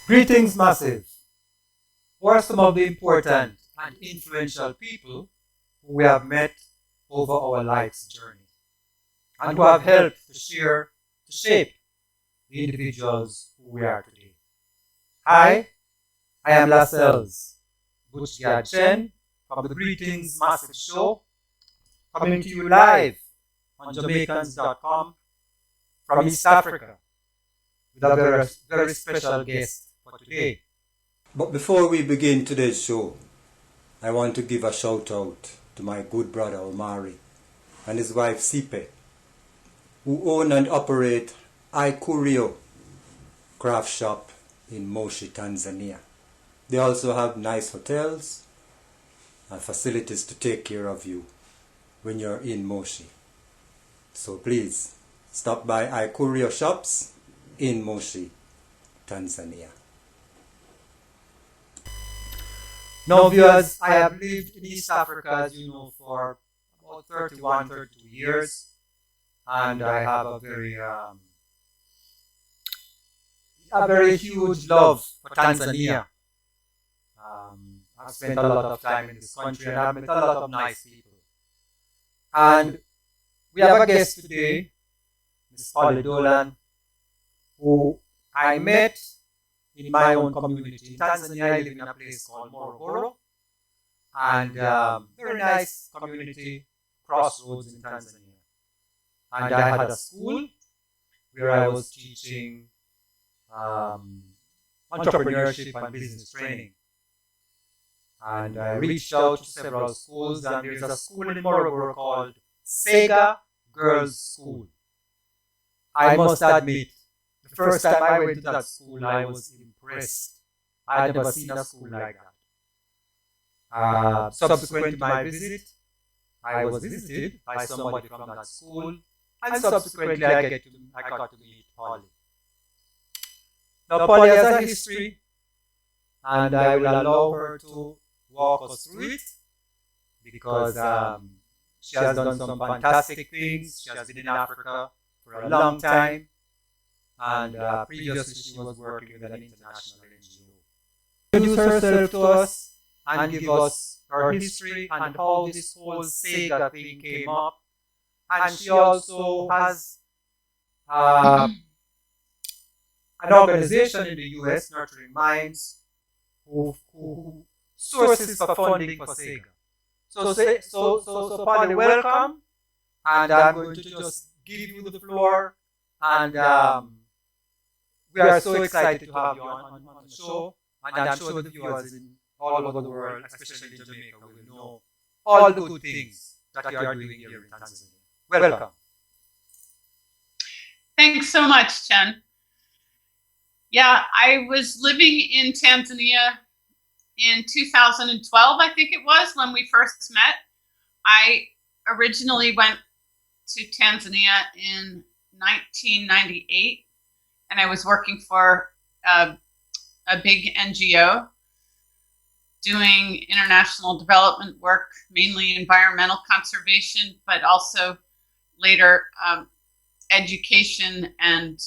Greetings, Massive. Who are some of the important and influential people who we have met over our life's journey and who have helped to shape the individuals who we are today? I am Lascelles, Butch Chen from the Greetings Massive Show, coming to you live on Jamaicans.com from East Africa with a very special guest for today. But before we begin today's show, I want to give a shout out to my good brother Omari and his wife Sipe, who own and operate iCurio craft shop in Moshi, Tanzania. They also have nice hotels and facilities to take care of you when you're in Moshi. So please stop by iCurio shops in Moshi, Tanzania. Now, viewers, I have lived in East Africa, as you know, for about 32 years, and I have a very huge love for Tanzania. I've spent a lot of time in this country, and I've met a lot of nice people. And we have a guest today, Miss Dolan, who I met in my own community. In Tanzania, I live in a place called Morogoro, and very nice community, crossroads in Tanzania. And I had a school where I was teaching entrepreneurship and business training. And I reached out to several schools, and there's a school in Morogoro called SEGA Girls School. I must admit, the first time I went to that school, I was impressed. I had never seen a school like that. Subsequent to my visit, I was visited by somebody from that school, and subsequently I got to meet Polly. Now, Polly has a history, and I will allow her to walk us through it because she has done some fantastic things. She has been in Africa for a long time, and previously she was working with an international NGO. Introduce herself to us and give us her history and how this whole SEGA thing came up. And she also has an organization in the US, Nurturing Minds, who sources for funding for SEGA. So Polly, welcome, and I'm going to just give you the floor, and we are so excited to have you on the show, and I'm sure the viewers in all over the world, especially in Jamaica, will know all the good things that you are doing here in Tanzania. Welcome. Thanks so much, Chen. Yeah, I was living in Tanzania in 2012, I think it was, when we first met. I originally went to Tanzania in 1998, and I was working for a big NGO doing international development work, mainly environmental conservation, but also later education and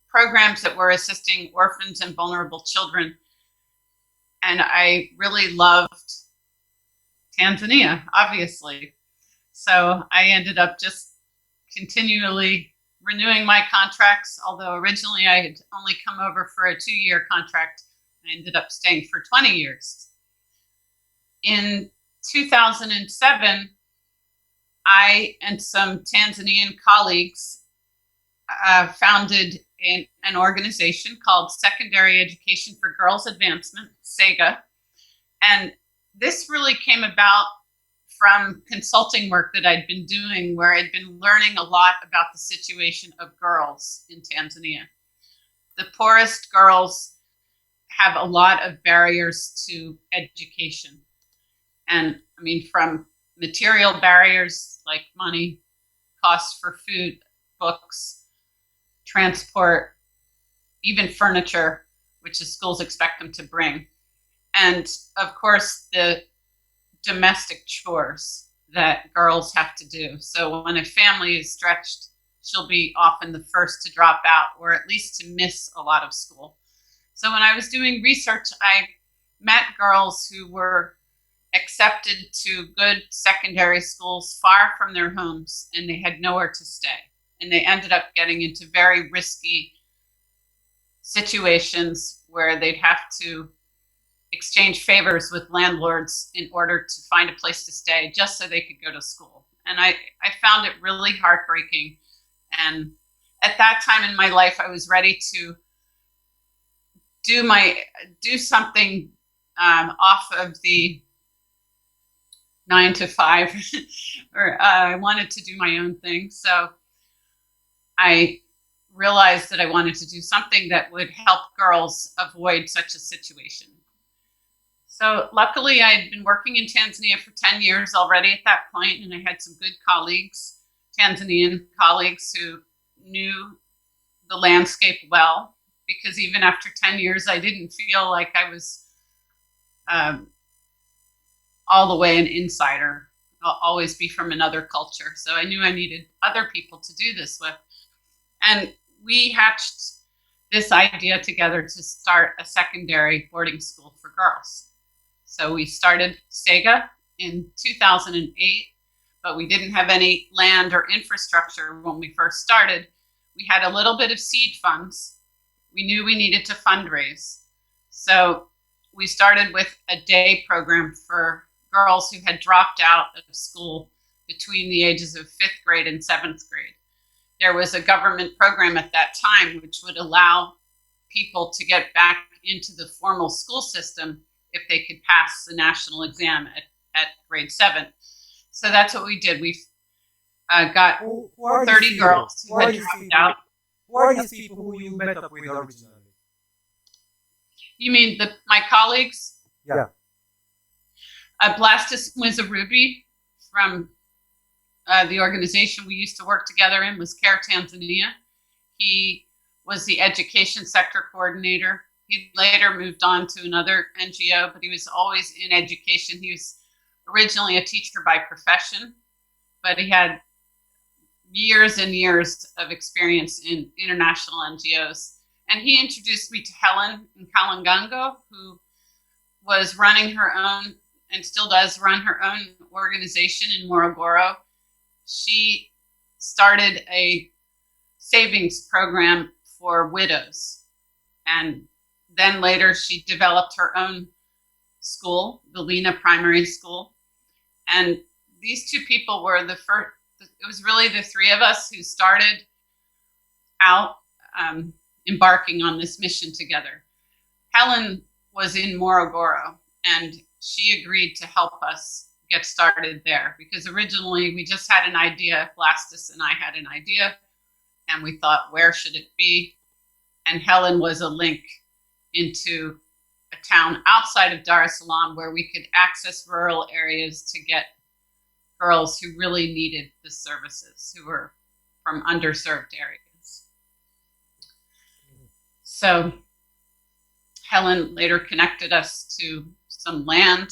programs that were assisting orphans and vulnerable children. And I really loved Tanzania, obviously. So I ended up just continually renewing my contracts, although originally I had only come over for a 2-year contract. I ended up staying for 20 years. In 2007, I and some Tanzanian colleagues founded an organization called Secondary Education for Girls Advancement, SEGA. And this really came about from consulting work that I'd been doing, where I'd been learning a lot about the situation of girls in Tanzania. The poorest girls have a lot of barriers to education. And I mean, from material barriers like money, costs for food, books, transport, even furniture, which the schools expect them to bring. And of course, the domestic chores that girls have to do. So when a family is stretched, she'll be often the first to drop out, or at least to miss a lot of school. So when I was doing research, I met girls who were accepted to good secondary schools far from their homes, and they had nowhere to stay. And they ended up getting into very risky situations where they'd have to exchange favors with landlords in order to find a place to stay just so they could go to school. And I found it really heartbreaking. And at that time in my life, I was ready to do something off of the 9 to 5, or I wanted to do my own thing. So I realized that I wanted to do something that would help girls avoid such a situation. So luckily, I had been working in Tanzania for 10 years already at that point, and I had some good colleagues, Tanzanian colleagues, who knew the landscape well, because even after 10 years, I didn't feel like I was all the way an insider. I'll always be from another culture. So I knew I needed other people to do this with. And we hatched this idea together to start a secondary boarding school for girls. So we started SEGA in 2008, but we didn't have any land or infrastructure when we first started. We had a little bit of seed funds. We knew we needed to fundraise. So we started with a day program for girls who had dropped out of school between the ages of 5th grade and 7th grade. There was a government program at that time which would allow people to get back into the formal school system if they could pass the national exam at grade 7. So that's what we did. We got 30 girls who had dropped out. Who are these people who you met up with originally? You mean my colleagues? Yeah. Blastus Mwizarubi from the organization we used to work together in was CARE Tanzania. He was the education sector coordinator. He later moved on to another NGO, but he was always in education. He was originally a teacher by profession, but he had years and years of experience in international NGOs. And he introduced me to Helen Nkalangango, who was running her own and still does run her own organization in Morogoro. She started a savings program for widows. And then later she developed her own school, the Lena Primary School. And these two people were the first, it was really the three of us who started out embarking on this mission together. Helen was in Morogoro, and she agreed to help us get started there, because originally we just had an idea. Blastus and I had an idea, and we thought, where should it be? And Helen was a link into a town outside of Dar es Salaam where we could access rural areas to get girls who really needed the services, who were from underserved areas. So Helen later connected us to some land,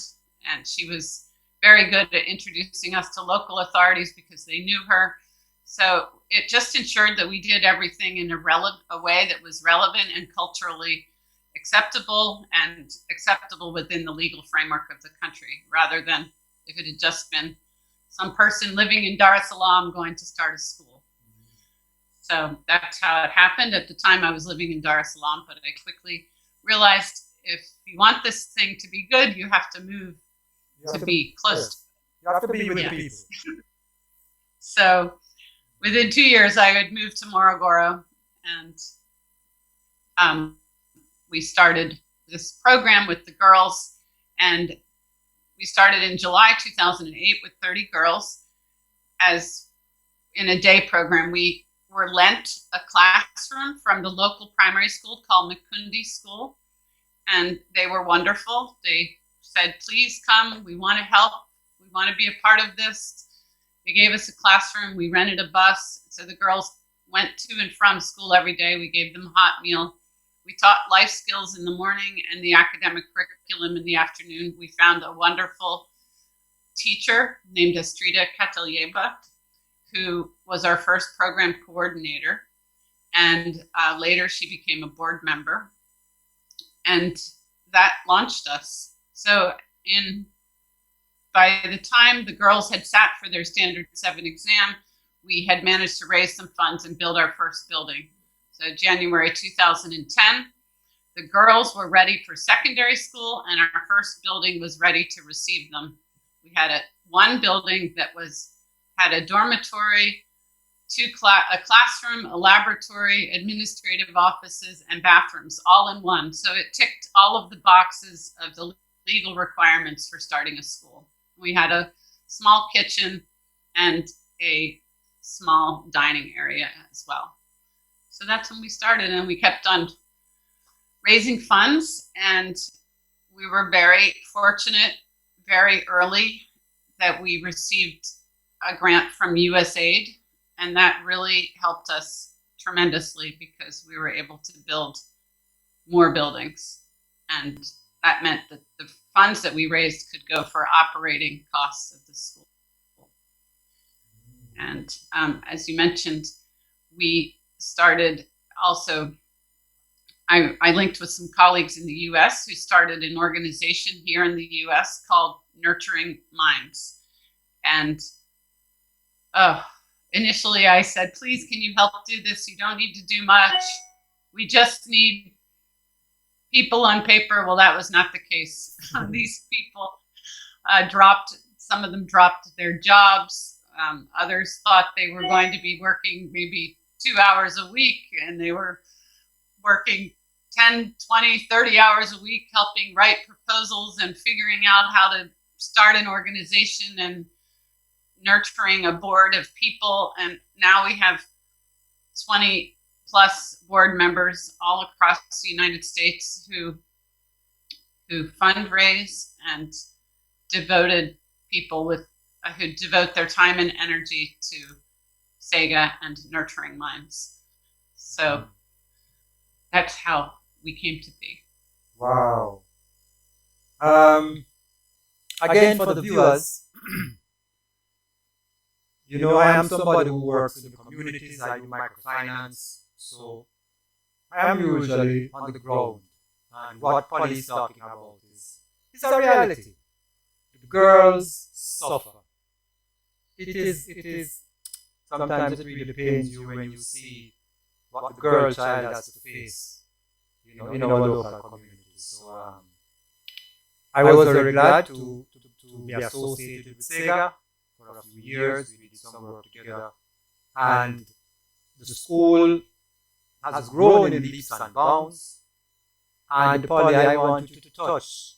and she was very good at introducing us to local authorities because they knew her. So it just ensured that we did everything in a way that was relevant and culturally acceptable, and acceptable within the legal framework of the country, rather than if it had just been some person living in Dar es Salaam going to start a school. So that's how it happened. At the time I was living in Dar es Salaam, but I quickly realized if you want this thing to be good, you have to move to be close. You have to be with people. So within 2 years, I had moved to Morogoro, and we started this program with the girls. And we started in July 2008 with 30 girls as in a day program. We were lent a classroom from the local primary school called Mikundi School, and they were wonderful. They said, please come, we want to help, we want to be a part of this. They gave us a classroom, we rented a bus, so the girls went to and from school every day. We gave them a hot meal. We taught life skills in the morning and the academic curriculum in the afternoon. We found a wonderful teacher named Astrida Katalieba, who was our first program coordinator. And later she became a board member. And that launched us. So by the time the girls had sat for their Standard 7 exam, we had managed to raise some funds and build our first building. So January 2010, the girls were ready for secondary school, and our first building was ready to receive them. We had one building that had a dormitory, a classroom, a laboratory, administrative offices, and bathrooms all in one. So it ticked all of the boxes of the legal requirements for starting a school. We had a small kitchen and a small dining area as well. So that's when we started, and we kept on raising funds, and we were very fortunate very early that we received a grant from USAID, and that really helped us tremendously because we were able to build more buildings, and that meant that the funds that we raised could go for operating costs of the school. And as you mentioned, we started also, I linked with some colleagues in the US who started an organization here in the US called Nurturing Minds. And initially I said, please, can you help do this? You don't need to do much. We just need people on paper. Well, that was not the case. These people some of them dropped their jobs. Others thought they were going to be working maybe 2 hours a week, and they were working 10, 20, 30 hours a week helping write proposals and figuring out how to start an organization and nurturing a board of people. And now we have 20 plus board members all across the United States who fundraise, and devoted people who devote their time and energy to SEGA and Nurturing Minds. So that's how we came to be. Wow. Again, for the viewers, I am somebody who works in the communities. I do microfinance, so I am usually on the ground. And what Polly is talking about is a reality. The girls suffer. It is. Sometimes it really pains you when you see what the girl child has to face, in our local communities. So I was very glad to be associated with SEGA for a few years. We did some work together, and the school has grown in leaps and bounds. And Polly, I want you to touch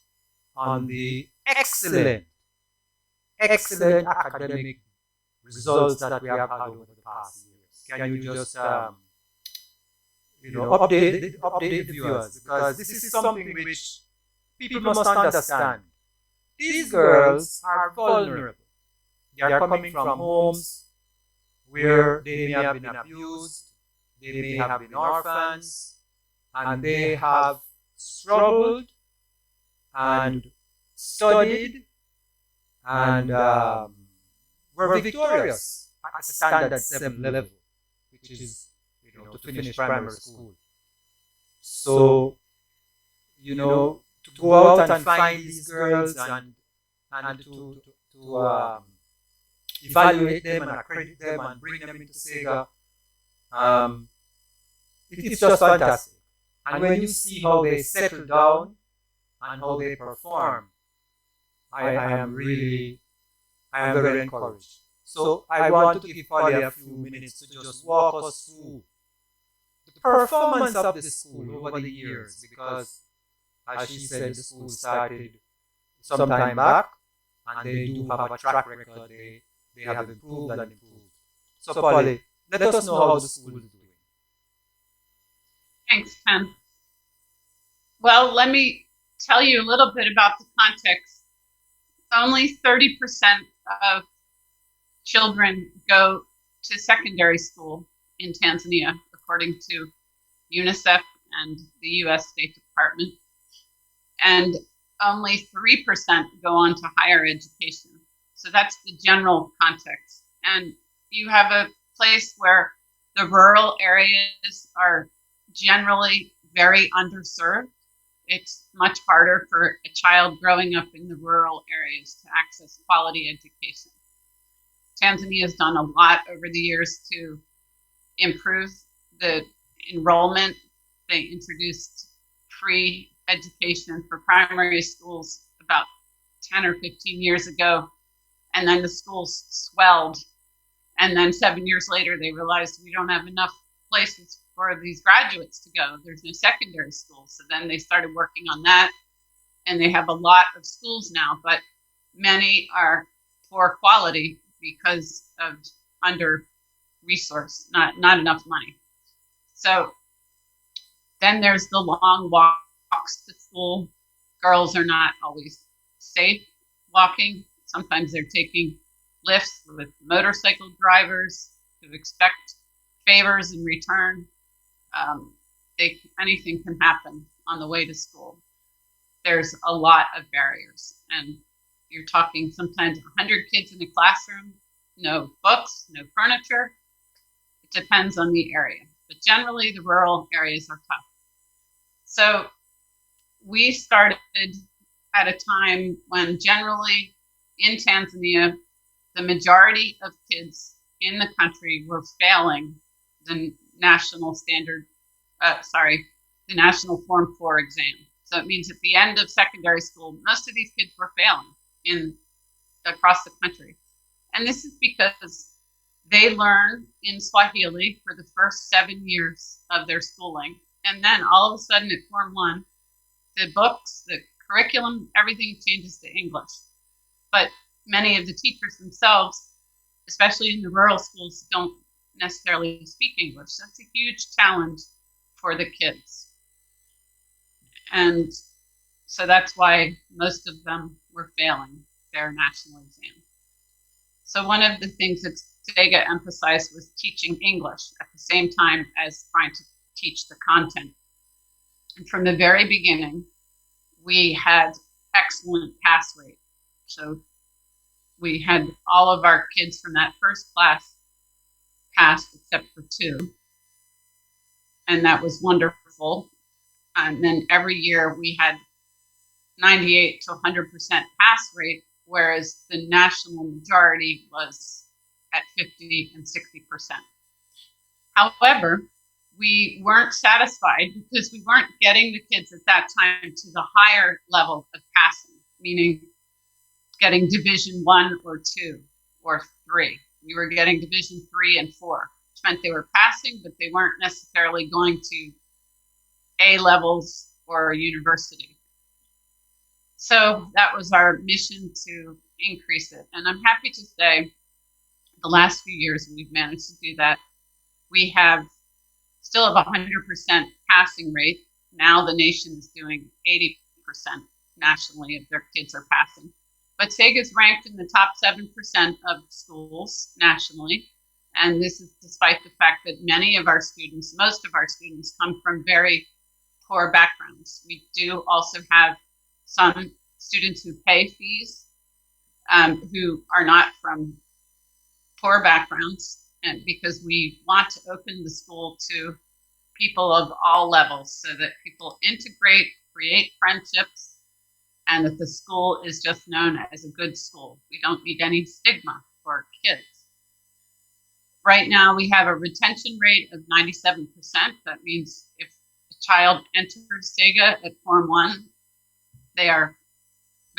on the excellent academic results that we have had over the past years. Can you just update the viewers, because this is something which people must understand. These girls are vulnerable. They are coming from homes where they may have been abused, they may have been orphans, and they have struggled and studied and were victorious at the standard 7 level, which is to finish primary school. So, to go out and find these girls and to evaluate them and accredit them and bring them into SEGA, it's just fantastic. And when you see how they settle down and how they perform, I am very encouraged. So I want to give Polly a few minutes to just walk us through the performance of the school over the years, because, as she said, the school started some time back, and they do have a track record. They have improved and improved. So Polly, let us know how the school is doing. Thanks, Ken. Well, let me tell you a little bit about the context. Only 30% of children go to secondary school in Tanzania, according to UNICEF and the US State Department. And only 3% go on to higher education. So that's the general context. And you have a place where the rural areas are generally very underserved. it's much harder for a child growing up in the rural areas to access quality education. Tanzania has done a lot over the years to improve the enrollment. They introduced free education for primary schools about 10 or 15 years ago, and then the schools swelled. And then 7 years later, they realized we don't have enough places for these graduates to go. There's no secondary school. So then they started working on that, and they have a lot of schools now, but many are poor quality because of under-resource, not enough money. So then there's the long walks to school. Girls are not always safe walking. Sometimes they're taking lifts with motorcycle drivers who expect favors in return. Anything can happen on the way to school. There's a lot of barriers, and you're talking sometimes 100 kids in a classroom, no books, no furniture. It depends on the area, but generally the rural areas are tough. So we started at a time when generally in Tanzania, the majority of kids in the country were failing the national the national Form 4 exam. So it means at the end of secondary school, most of these kids were failing across the country. And this is because they learn in Swahili for the first 7 years of their schooling. And then all of a sudden at Form 1, the books, the curriculum, everything changes to English. But many of the teachers themselves, especially in the rural schools, don't necessarily speak English. That's a huge challenge for the kids. And so that's why most of them were failing their national exam. So one of the things that SEGA emphasized was teaching English at the same time as trying to teach the content. And from the very beginning, we had excellent pass rate. So we had all of our kids from that first class passed except for 2. And that was wonderful. And then every year we had 98 to 100% pass rate, whereas the national majority was at 50 and 60%. However, we weren't satisfied because we weren't getting the kids at that time to the higher level of passing, meaning getting Division 1 or 2 or 3. We were getting Division 3 and 4, which meant they were passing, but they weren't necessarily going to A levels or university. So that was our mission to increase it. And I'm happy to say the last few years we've managed to do that. We still have 100% passing rate. Now the nation is doing 80% nationally of their kids are passing. But SEGA is ranked in the top 7% of schools nationally. And this is despite the fact that most of our students come from very poor backgrounds. We do also have some students who pay fees who are not from poor backgrounds, and because we want to open the school to people of all levels so that people integrate, create friendships, and that the school is just known as a good school. We don't need any stigma for kids. Right now we have a retention rate of 97%. That means if a child enters SEGA at Form 1, they are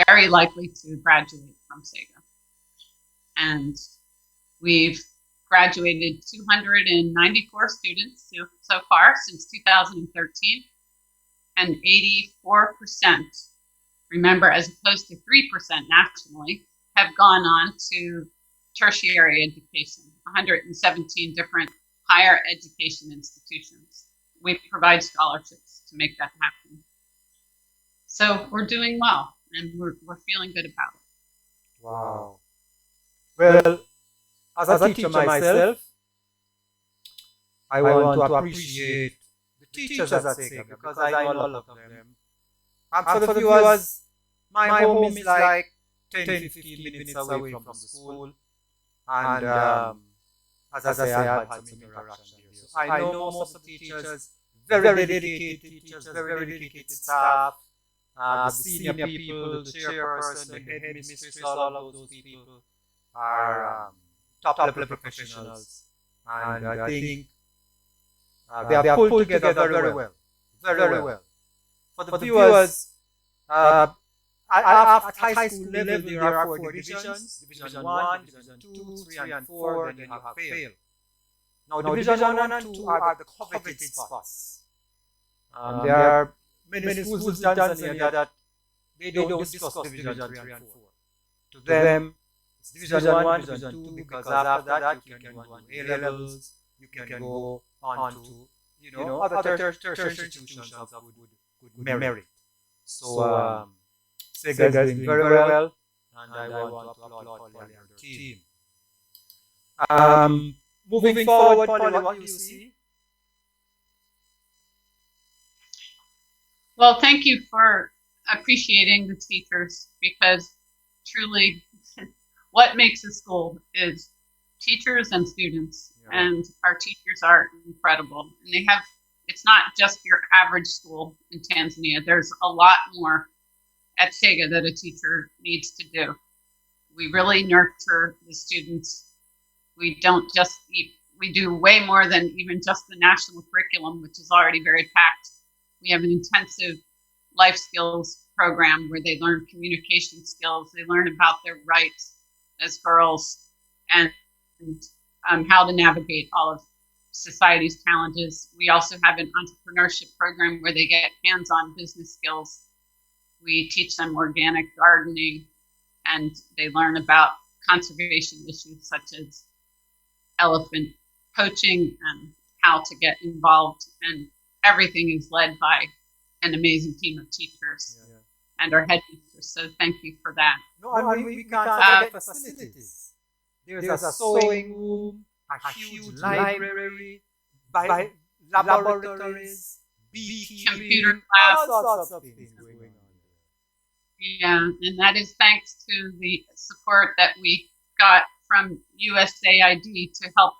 very likely to graduate from SEGA. And we've graduated 294 students so far since 2013, and 84%, remember, as opposed to 3% nationally, have gone on to tertiary education, 117 different higher education institutions. We provide scholarships to make that happen. So we're doing well, and we're feeling good about it. Wow. Well, as a teacher myself, I want to appreciate the teachers at SEGA because I know a lot of them. And for the viewers, my home is like 10 to 15 minutes away from the school. And as I say, I've had some interaction here. So I know most of the teachers very dedicated teachers, very dedicated staff, the senior people, the chairperson, the headmistress, all of those people are top level professionals, and I think they are pulled together very well, very well. For the viewers, at high school level, there are four divisions: Division 1, Division 2, 3, and 4, then you have fail. Now, Division 1 and 2 are the coveted spots. There are many schools in Tanzania that they don't discuss Division 3 and 4. To them, it's Division 1, Division 2, because after that you can go on A-levels, you can go on to, other tertiary institutions of good merit. So, SEGA is doing very well, and I want to applaud Polly and their team. Moving forward, Polly, what do you see? Well, thank you for appreciating the teachers, because truly what makes a school is teachers and students, and our teachers are incredible. And it's not just your average school in Tanzania. There's a lot more at SEGA that a teacher needs to do. We really nurture the students. We do way more than even just the national curriculum, which is already very packed. We have an intensive life skills program where they learn communication skills. They learn about their rights as girls, and how to navigate all of society's challenges. We also have an entrepreneurship program where they get hands-on business skills. We teach them organic gardening, and they learn about conservation issues such as elephant poaching and how to get involved. And everything is led by an amazing team of teachers and our headmistress. So thank you for that. No, and we can't forget facilities. There's a sewing room, a huge library, laboratories, beekeeping, computer class, all sorts of things going on. Yeah, and that is thanks to the support that we got from USAID to help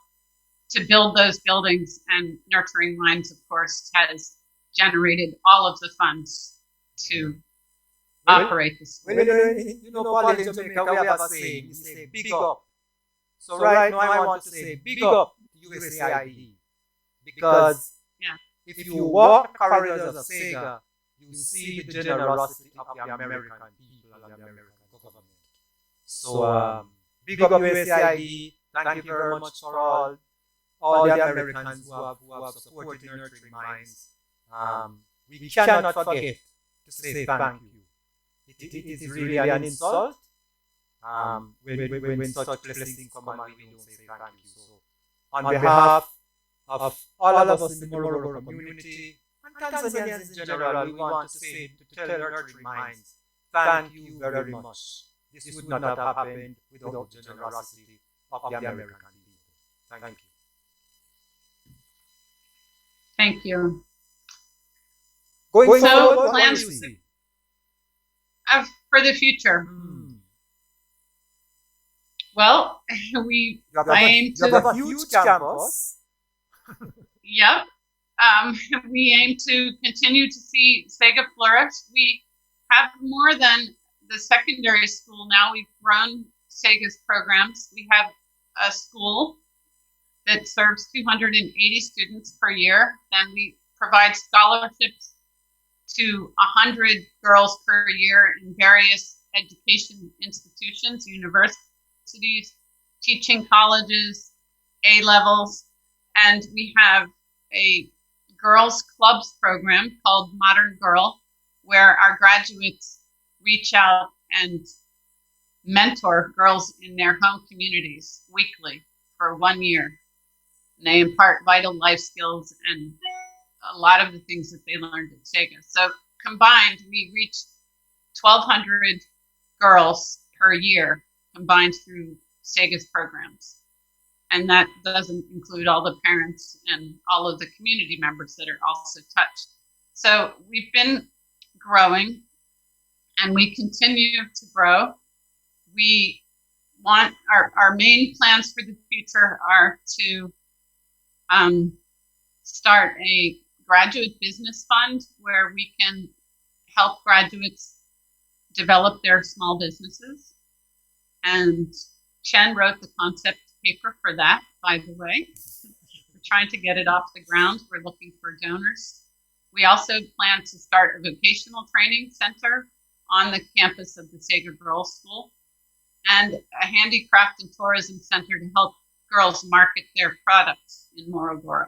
to build those buildings, and Nurturing Minds, of course, has generated all of the funds to operate the school. Polly, in Jamaica, we have a saying, we say big up. So right now I want to say big up to USAID, because if you walk the corridors of SEGA, you see the generosity of the American people and the American government. So big up USAID. Thank you very much for all the Americans who have supported Nurturing Minds. We cannot forget to say thank you. It is really an insult when such blessings come and we don't say thank you. So on behalf of all of us in the Morogoro community and Tanzanians in general, we want to tell Nurturing Minds, thank you very much. This would not have happened without the generosity of the American people. Thank you. Thank you. Going So, forward, plans- what do you see? For the future, well, You have aim you have to, a huge campus. yep, we aim to continue to see SEGA flourish. We have more than the secondary school now. We've grown SEGA's programs. We have a school that serves 280 students per year. Then we provide scholarships to 100 girls per year in various education institutions, universities, teaching colleges, A-levels. And we have a girls clubs program called Modern Girl, where our graduates reach out and mentor girls in their home communities weekly for 1 year. And they impart vital life skills and a lot of the things that they learned at SEGA. So combined, we reached 1,200 girls per year combined through SEGA's programs. And that doesn't include all the parents and all of the community members that are also touched. So we've been growing, and we continue to grow. We want our main plans for the future are to start a graduate business fund where we can help graduates develop their small businesses. And Chen wrote the concept paper for that, by the way. We're trying to get it off the ground. We're looking for donors. We also plan to start a vocational training center on the campus of the SEGA Girls School and a handicraft and tourism center to help girls market their products in Morogoro.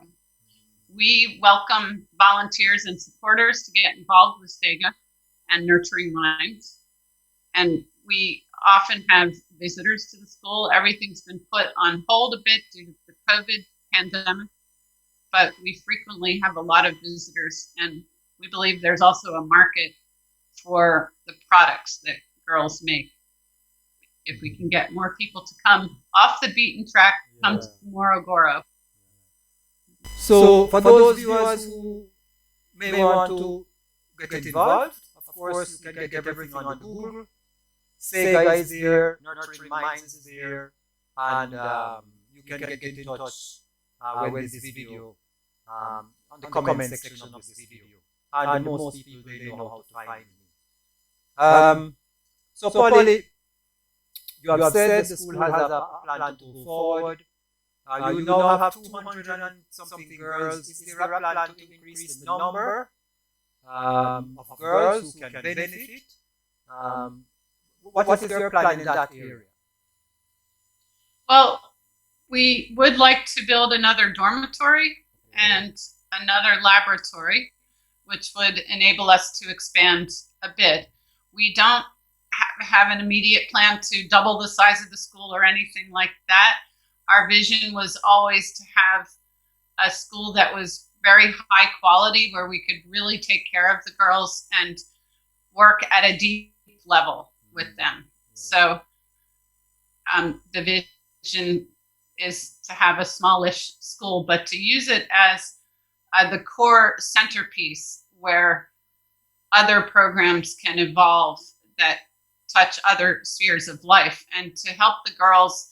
We welcome volunteers and supporters to get involved with SEGA and Nurturing Minds. And we often have visitors to the school. Everything's been put on hold a bit due to the COVID pandemic, but we frequently have a lot of visitors, and we believe there's also a market for the products that girls make. If we can get more people to come off the beaten track, come to Morogoro. So for those viewers who may want to get involved, of course you can get everything on Google. SEGA is there, Nurturing Minds is there, and you can get in touch with this video on the comment section of this video. And most people, they know how to find me. So Polly, you have said the school has a plan to go forward. You now have 200 and something girls. Is there a plan to increase the number of girls who can benefit? What is your plan in that area? Well, we would like to build another dormitory and another laboratory, which would enable us to expand a bit. We don't have an immediate plan to double the size of the school or anything like that. Our vision was always to have a school that was very high quality, where we could really take care of the girls and work at a deep level with them. So the vision is to have a smallish school, but to use it as the core centerpiece where other programs can evolve that touch other spheres of life, and to help the girls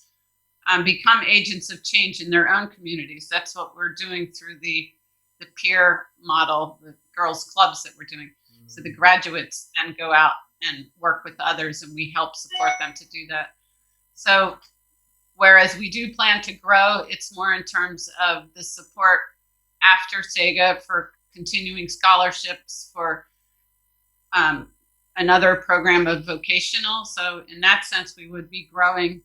become agents of change in their own communities. That's what we're doing through the peer model, the girls clubs that we're doing. So the graduates then go out and work with others, and we help support them to do that. So whereas we do plan to grow, it's more in terms of the support after SEGA for continuing scholarships, for another program of vocational. So in that sense, we would be growing,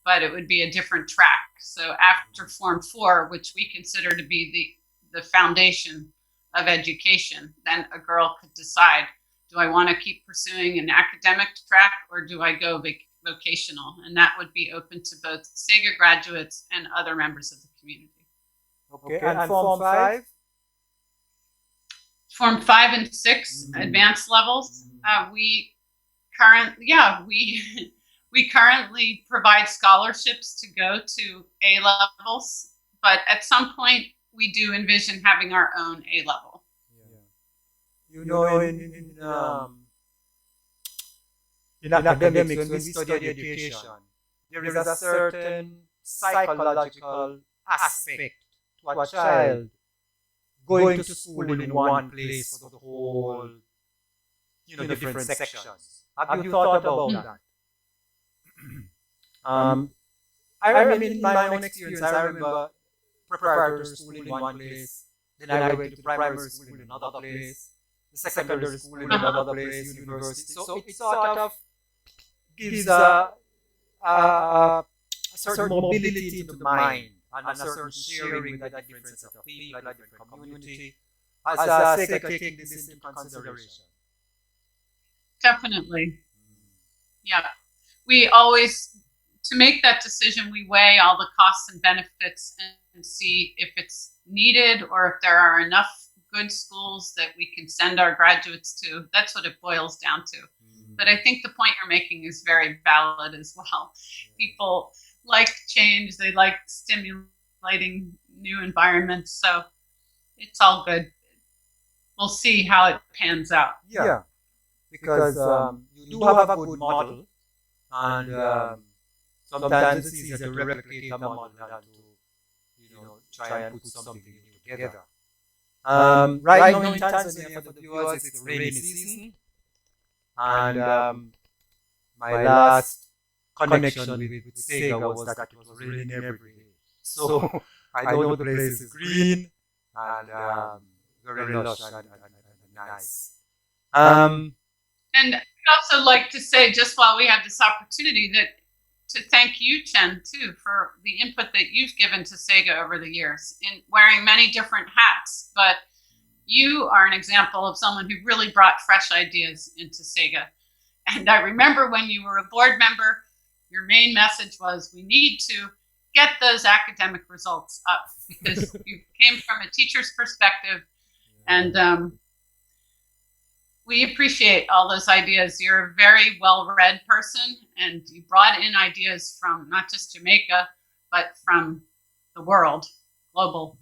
but it would be a different track. So after Form 4, which we consider to be the foundation of education, then a girl could decide, do I want to keep pursuing an academic track, or do I go vocational? And that would be open to both SEGA graduates and other members of the community. Okay, and Form 5? Form 5 and 6, advanced levels. We currently provide scholarships to go to A levels, but at some point we do envision having our own A level. You know, in academics, when we study education, there is a certain psychological aspect to a child going to school in one place for the whole, different sections. Have you thought about that? I remember in my own experience, I remember preparatory school in one place, then I went to primary school in another place, the secondary school in another place, university. So it sort of gives a certain mobility to the mind and a certain sharing with a different set of people, a different community. As SEGA take this into consideration. Definitely. Yeah. We always, to make that decision, we weigh all the costs and benefits and see if it's needed or if there are enough good schools that we can send our graduates to. That's what it boils down to. But I think the point you're making is very valid as well. People like change, they like stimulating new environments, so it's all good. We'll see how it pans out. Yeah, because you do have a good model, and sometimes it's easier to replicate a model than to try and put something new together. Right now in Tanzania, for the viewers, it's the rainy season, and my last connection with SEGA was that it was raining every day. So I know the place is green and very lush and nice. And I'd also like to say, just while we have this opportunity, that to thank you, Chen, too, for the input that you've given to SEGA over the years in wearing many different hats. But you are an example of someone who really brought fresh ideas into SEGA. And I remember when you were a board member, your main message was, we need to get those academic results up, because you came from a teacher's perspective, and we appreciate all those ideas. You're a very well-read person, and you brought in ideas from not just Jamaica, but from the world, global,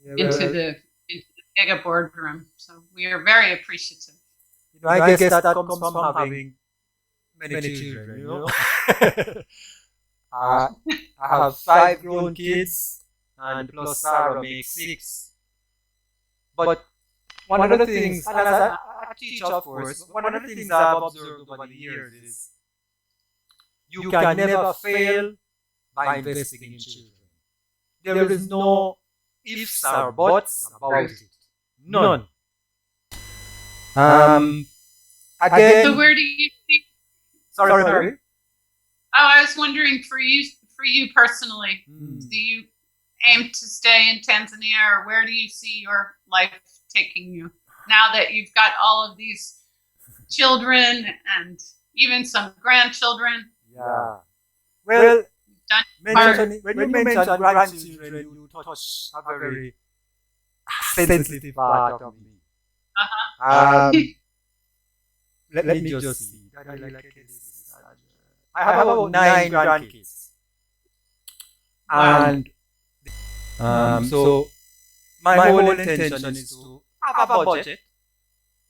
into the SEGA boardroom. So we are very appreciative. I guess that comes from having many children, I have 5 grown kids, and plus Sarah makes 6. But one of the things, and as I teach, of course, one of the things I've observed over the years is you can never fail by investing in children. There is no ifs or buts about it. None. Again. So where do you see? Sorry. Oh, I was wondering for you personally, do you aim to stay in Tanzania, or where do you see your life taking you now that you've got all of these children and even some grandchildren? Yeah. Well, when you mention grandchildren, you touch a very sensitive part of me. Let me just see. I have about 9 grandkids. And so my whole intention is to have a budget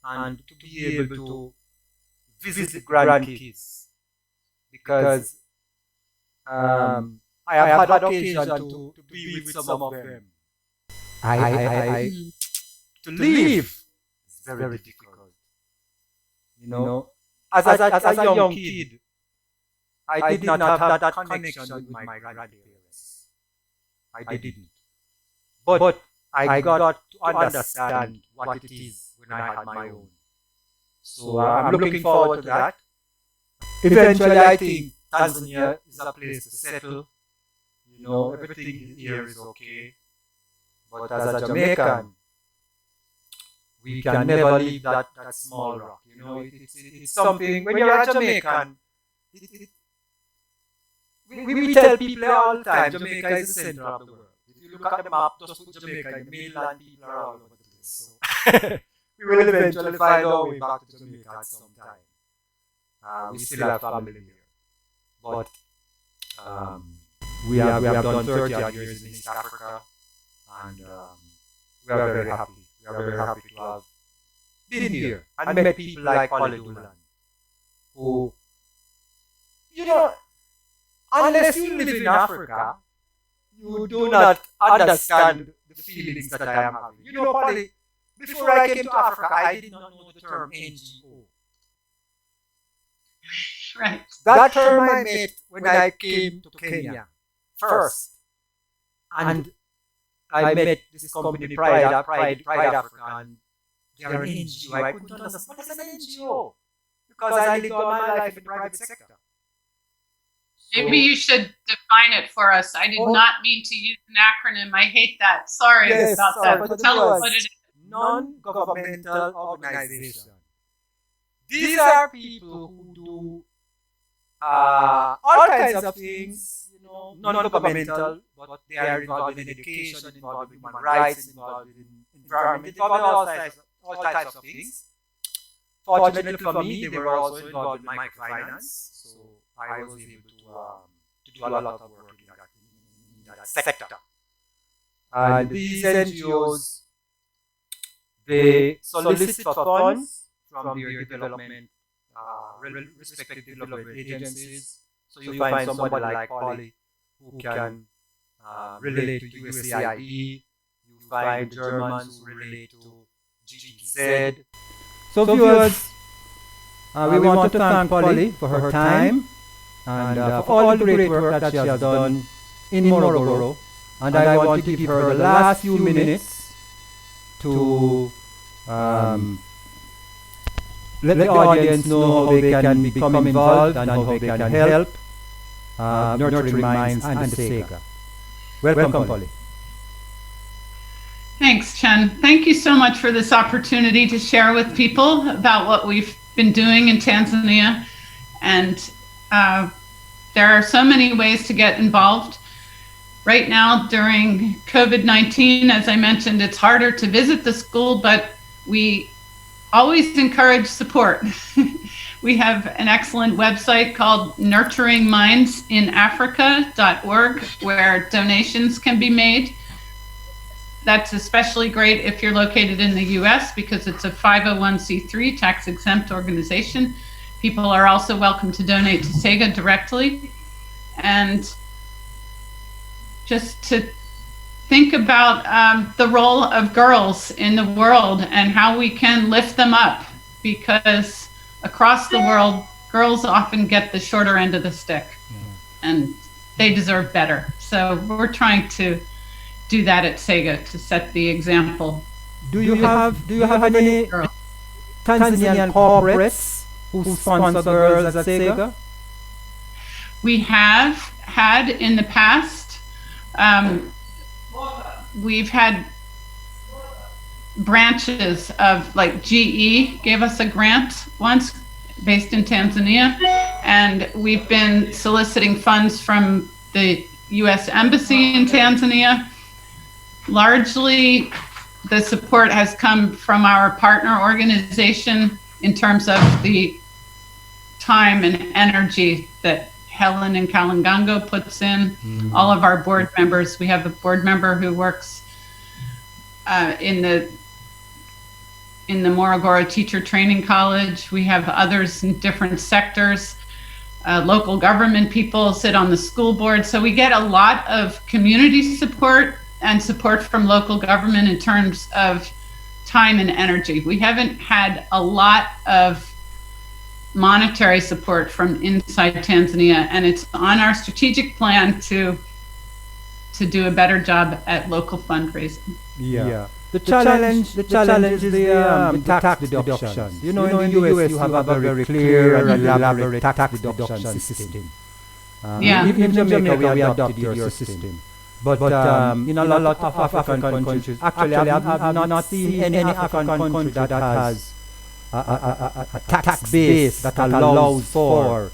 and to be able to visit the grandkids, because I have had occasion to be with some of them. To leave is very difficult. As a young kid, I did not have that connection with my grandparents. I didn't. But I got to understand what it is when I had my own. So I'm looking forward to that. Eventually, I think Tanzania is a place to settle. Everything here is okay. But as a Jamaican, we can never leave that small rock. It's something, when you're a Jamaican, we tell people all the time, Jamaica is the center of the world. If you look at the map, just put Jamaica in the mainland, people are all over the place. So we will eventually find our way back to Jamaica at some time. We still have family here. But we have done 30 odd years in East Africa, and we are very happy. We are very happy to have been here and met people like Dolan, who, unless you live in Africa, you do not understand the feelings that I am having. Polly, before I came to Africa, I did not know the term NGO. Right. That term I met when I came to Kenya first. And I met this company, Pride Africa, and they are an NGO. I couldn't understand, what is an NGO? Because I lived all my life in the private sector. Maybe you should define it for us. I did not mean to use an acronym. I hate that. Sorry about that. But tell us what it is. Non-governmental organization. These are people who do all kinds of things, non-governmental, but they are involved in education, involved in human rights, involved in environment, involved in all types of things. Fortunately for me, they were also involved in microfinance, so I was able to do a lot of work in that sector. And these NGOs, they solicit for funds from their development, respective development agencies. So you find somebody like Polly who can relate to USAID. You find Germans who relate to GBZ. So viewers, we want to thank Polly for her time and for all the great work that she has done in Morogoro. And I want to give her the last few minutes to let the audience know how they can become involved and how they can help nurturing minds and the SEGA. Welcome, Polly. Thanks, Chen. Thank you so much for this opportunity to share with people about what we've been doing in Tanzania. And there are so many ways to get involved. Right now, during COVID-19, as I mentioned, it's harder to visit the school, but we always encourage support. We have an excellent website called nurturingmindsinafrica.org where donations can be made. That's especially great if you're located in the US because it's a 501c3 tax-exempt organization. People are also welcome to donate to SEGA directly. And just to think about the role of girls in the world and how we can lift them up, because across the world, girls often get the shorter end of the stick, and they deserve better. So we're trying to do that at SEGA to set the example. Do you have any Tanzanian corporates who sponsor girls at SEGA? We have had in the past. We've had branches of, like, GE gave us a grant once based in Tanzania, and we've been soliciting funds from the US Embassy in Tanzania. Largely, the support has come from our partner organization in terms of the time and energy that Helen and Kalangango puts in. All of our board members, we have a board member who works in the Morogoro Teacher Training College. We have others in different sectors. Local government people sit on the school board. So we get a lot of community support and support from local government in terms of time and energy. We haven't had a lot of monetary support from inside Tanzania, and it's on our strategic plan to do a better job at local fundraising. Yeah. The challenge is the tax deductions. You know, in the US you have a very clear and elaborate tax deduction system. Even in Jamaica we adopted your system. But in a lot of African countries, actually I've not seen any African country that has a tax base that allows for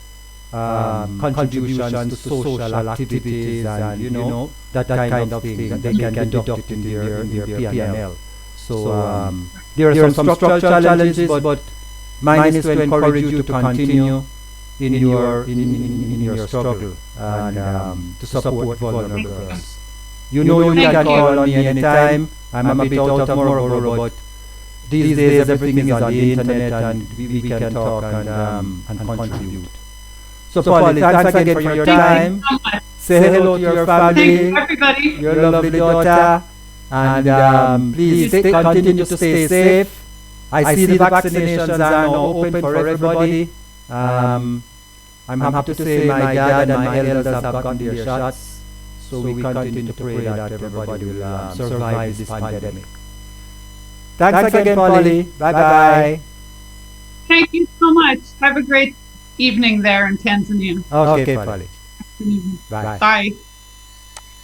contributions to social activities and, you know, that kind of thing that they can deduct in their P&L. So there are some structural challenges, but mine is to encourage you to continue in your struggle and to support vulnerable girls. You know you can call on me anytime. I'm a bit out of Morogoro, but these days everything is on the internet and we can talk and contribute. So Polly, thanks again for your time. Say hello to your family, Thanks, everybody. your lovely daughter, and please continue to stay safe. I see the vaccinations are now open for everybody. I'm happy to say my dad and my elders have gotten their shots. So we continue to pray that everybody will survive this pandemic. Thanks again, Polly. Bye-bye. Thank you so much. Have a great evening there in Tanzania. Okay, Polly. Bye. Bye.